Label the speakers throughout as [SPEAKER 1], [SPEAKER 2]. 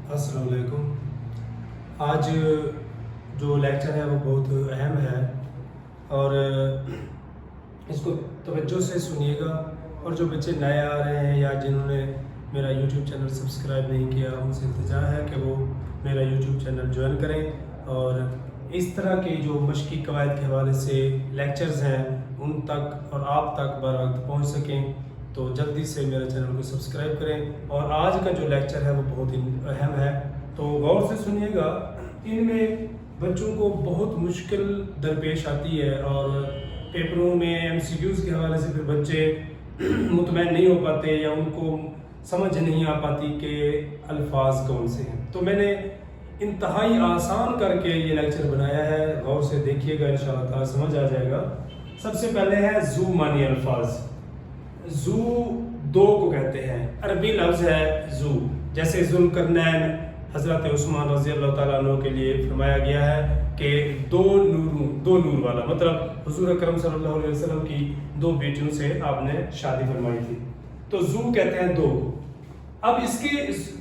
[SPEAKER 1] अस्सलाम वालेकुम। आज जो लेक्चर है वो बहुत अहम है और इसको तवज्जो से सुनिएगा। और जो बच्चे नए आ रहे हैं या जिन्होंने मेरा यूट्यूब चैनल सब्सक्राइब नहीं किया, उनसे इल्तिजा है कि वो मेरा यूट्यूब चैनल ज्वाइन करें और इस तरह के जो मशक़ी कवायद के हवाले से लेक्चर्स हैं उन तक और आप तक बर वक्त पहुँच सकें, तो जल्दी से मेरे चैनल को सब्सक्राइब करें। और आज का जो लेक्चर है वो बहुत ही अहम है, तो गौर से सुनिएगा। इनमें बच्चों को बहुत मुश्किल दरपेश आती है और पेपरों में MCQs के हवाले से फिर बच्चे मुतमईन नहीं हो पाते या उनको समझ नहीं आ पाती कि अल्फाज कौन से हैं। तो मैंने इंतहाई आसान करके ये लेक्चर बनाया है, गौर से देखिएगा, इंशाअल्लाह ताला समझ आ जाएगा। सबसे पहले है ज़ू मानी अल्फाज। ज़ू दो को कहते हैं, अरबी लफ्ज़ है ज़ू। जैसे ज़ुल्करनैन हज़रत उस्मान रज़ी अल्लाह ताला अन्हु के लिए फरमाया गया है कि दो नूर वाला, मतलब हुज़ूर अकरम सल्लल्लाहु अलैहि वसल्लम की दो बेटियों से आपने शादी फरमाई थी, तो ज़ू कहते हैं दो। अब इसकी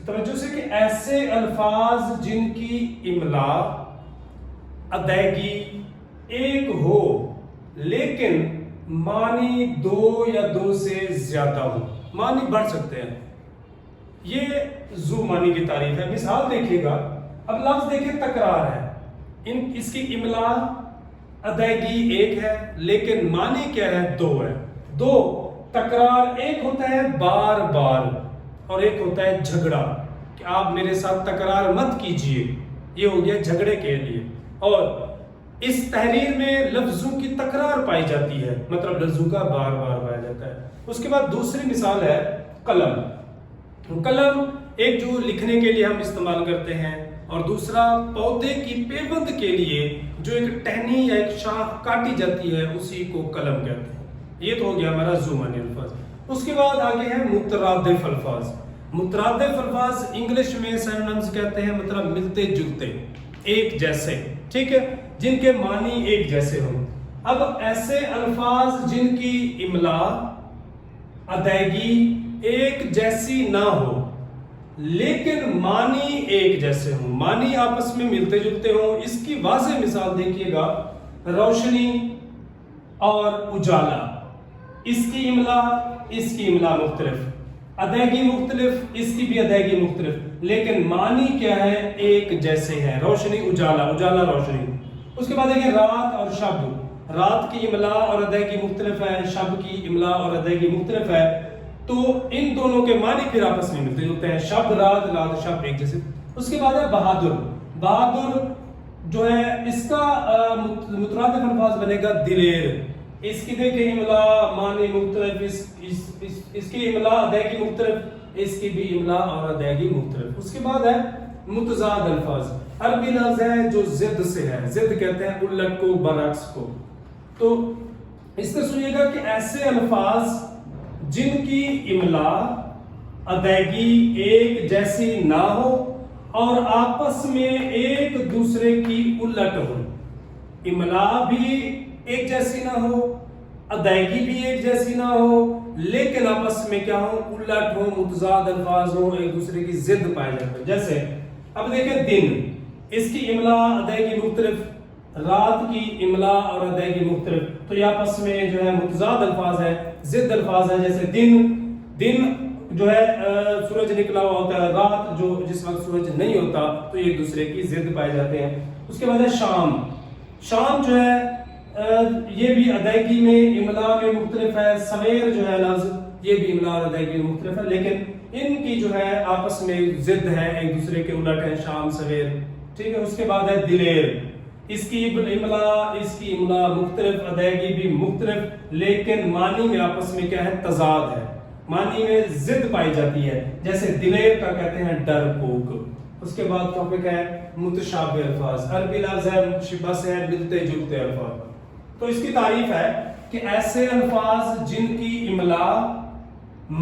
[SPEAKER 1] तवज्जो से कि ऐसे अल्फाज जिनकी इमला अदायगी एक हो लेकिन मानी दो या दो से ज्यादा हो, मानी बढ़ सकते हैं, ये ज़ू मानी की तारीफ है। मिसाल देखिएगा, अब लफ्ज देखिए तकरार है, इसकी इमला अदायगी एक है लेकिन मानी क्या है, दो है। दो तकरार, एक होता है बार बार और एक होता है झगड़ा, कि आप मेरे साथ तकरार मत कीजिए, ये हो गया झगड़े के लिए। और इस तहरीर में लफ्जों की तकरार पाई जाती है, मतलब लफ्जों का बार बार पाया जाता है। उसके बाद दूसरी मिसाल है कलम। कलम एक जो लिखने के लिए हम इस्तेमाल करते हैं और दूसरा पौधे की पेवंद के लिए जो एक टहनी या एक शाख काटी जाती है उसी को कलम कहते हैं। ये तो हो गया हमारा ज़ू मानी अल्फाज। उसके बाद आगे है मुतरादिफ अल्फाज। मुतरादिफ अल्फाज इंग्लिश में सिनोनिम्स कहते हैं, मतलब मिलते जुलते, एक जैसे, ठीक है, जिनके मानी एक जैसे हों। अब ऐसे अल्फाज जिनकी इमला अदायगी एक जैसी ना हो लेकिन मानी एक जैसे हों, मानी आपस में मिलते जुलते हों, इसकी वाज़ेह मिसाल देखिएगा, रोशनी और उजाला, इसकी इमला मुख्तलिफ, अदायगी मुख्तलिफ, इसकी भी अदायगी मुख्तलिफ, लेकिन मानी क्या है, एक जैसे है, रोशनी उजाला, उजाला रोशनी। उसके बाद देखिए रात और शब। रात की इमला और अदायगी मुख्तलिफ है, शब की इमला और अदायगी मुख्तलिफ है, तो इन दोनों के मानी फिर आपस में मिलते जुलते हैं, शब रात, रात शब एक जैसे। उसके बाद है बहादुर। बहादुर जो है इसका मुतरादिफ अल्फाज बनेगा दिलेर। इसकी देखिए इमला मानी मुख्तलिफ, इसकी इमला अदायगी मुख्तलिफ, इसकी भी इमला और अदायगी मुख्तलिफ। उसके बाद है मुतजाद अल्फाज। अरबी लफ्ज है जो जिद से है, जिद कहते हैं उलट को, बरअक्स को। तो इस तरह सुनिएगा कि ऐसे अल्फाज जिनकी इमला अदायगी एक जैसी ना हो और आपस में एक दूसरे की उलट हो, इमला भी एक जैसी ना हो, अदायगी भी एक जैसी ना हो, लेकिन आपस में क्या हो, उलट हो, मुतजाद अल्फाज हो, एक दूसरे की जिद पाए जाते हैं। जैसे अब देखें दिन, इसकी इमला अदायगी मुख्तलिफ, रात की इमला और अदायगी मुख्तलिफ, तो ये आपस में जो है मुतजाद अल्फाज है, जिद अल्फाज है। जैसे दिन जो है सूरज निकला हुआ होता है, रात जो जिस वक्त सूरज नहीं होता, तो एक दूसरे की जिद पाए जाते हैं। उसके बाद है शाम। शाम जो है ये भी अदायगी में इमला में मुख्तलिफ है। सवेर जो है लफ्ज, ये भी इमला और अदायगी में मुख्तलिफ है, लेकिन इनकी जो है आपस में जिद है, एक दूसरे के उलट है, शाम सवेर, ठीक है। उसके बाद है दिलेर। इसकी इमला मुख्तलिफ, अदायगी भी मुख्तलिफ, लेकिन मानी में आपस में क्या है, तजाद है, मानी में जिद पाई जाती है। जैसे दिलेर का कहते हैं डरपोक। उसके बाद टॉपिक है मुतशाबिह अल्फाज। अरबी लफ्ज है मुतशिबह से है, मिलते जुलते अल्फाज। तो इसकी तारीफ है कि ऐसे अल्फाज जिनकी इमला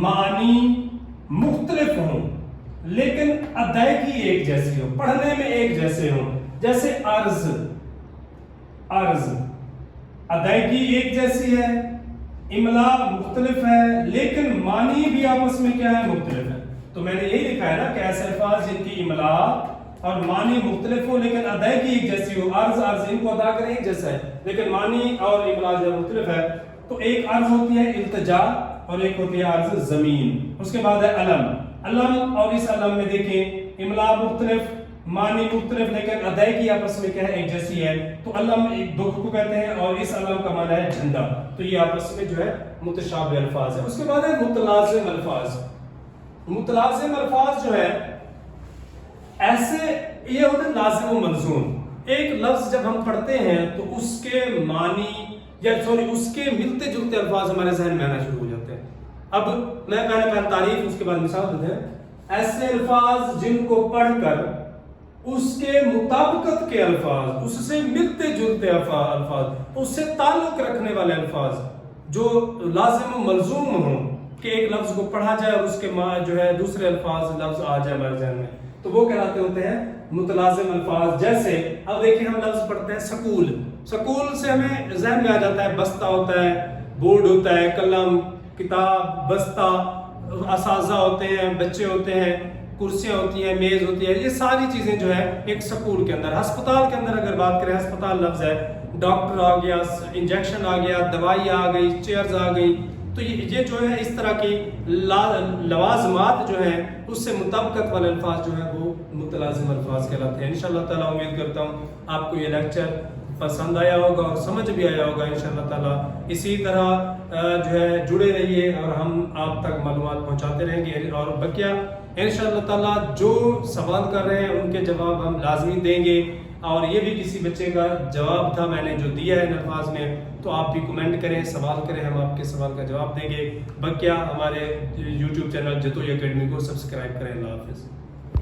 [SPEAKER 1] मानी मुख्तलिफ हों लेकिन अदायगी एक जैसी हो, पढ़ने में एक जैसे हो। जैसे अर्ज, अदायगी एक जैसी है, इमला मुख्तलिफ है, लेकिन मानी भी आपस में क्या है, मुख्तलिफ है। تو میں نے یہی لکھا ہے نا کہ ایسے الفاظ جن کی املا اور معنی مختلف ہو لیکن ادائیگی ایک جیسی ہو. عرض ان کو ادا کریں ایک جیسا ہے لیکن معنی اور املا جو مختلف ہے. تو ایک عرض ہوتی ہے التجا اور ایک ہوتی ہے عرض زمین. اس کے بعد ہے علم اور اس علم میں دیکھیں املا مختلف معنی مختلف لیکن ادائیگی آپس میں کیا ہے ایک جیسی ہے. تو علم ایک دو کو کہتے ہیں اور اس علم کا معنی ہے جھنڈا. تو یہ آپس میں جو ہے متشابہ الفاظ ہے. اس کے بعد ہے متلازم الفاظ. متلازم الفاظ جو ہے ایسے یہ ہوتے ہیں لازم و ملزوم. ایک لفظ جب ہم پڑھتے ہیں تو اس کے معنی یا اس کے ملتے جلتے الفاظ ہمارے ذہن میں آنا شروع ہو جاتے ہیں. اب میں پہلے تعریف اس کے بعد مثال دیتے ہیں. ایسے الفاظ جن کو پڑھ کر اس کے مطابقت کے الفاظ, اس سے ملتے جلتے الفاظ, اس سے تعلق رکھنے والے الفاظ جو لازم و ملزوم ہوں کہ ایک لفظ کو پڑھا جائے اور اس کے جو ہے دوسرے الفاظ لفظ آ جائے ہمارے ذہن میں, تو وہ کہلاتے ہوتے ہیں متلازم الفاظ. جیسے اب دیکھیں ہم لفظ پڑھتے ہیں سکول. سکول سے ہمیں ذہن میں آ جاتا ہے بستہ ہوتا ہے, بورڈ ہوتا ہے, قلم, کتاب, بستہ, اساتذہ ہوتے ہیں, بچے ہوتے ہیں, کرسیاں ہوتی ہیں, میز ہوتی ہے. یہ ساری چیزیں جو ہے ایک سکول کے اندر. ہسپتال کے اندر اگر بات کریں, ہسپتال لفظ ہے, ڈاکٹر آ گیا, انجیکشن آ گیا, دوائی آ گئی, چیئرز آ گئی. تو یہ جو ہے اس طرح کی لوازمات جو ہیں اس سے مطابقت والے الفاظ جو ہیں وہ متلازم الفاظ کہلاتے ہیں. انشاءاللہ تعالیٰ امید کرتا ہوں آپ کو یہ لیکچر پسند آیا ہوگا اور سمجھ بھی آیا ہوگا انشاءاللہ تعالیٰ. اسی طرح جو ہے جڑے رہیے اور ہم آپ تک معلومات پہنچاتے رہیں گے. اور بقیہ انشاءاللہ تعالیٰ جو سوال کر رہے ہیں ان کے جواب ہم لازمی دیں گے. اور یہ بھی کسی بچے کا جواب تھا میں نے جو دیا ہے ان الفاظ میں, تو آپ بھی کمنٹ کریں, سوال کریں, ہم آپ کے سوال کا جواب دیں گے. بقیہ ہمارے یوٹیوب چینل جتوئی اکیڈمی کو سبسکرائب کریں. اللہ حافظ.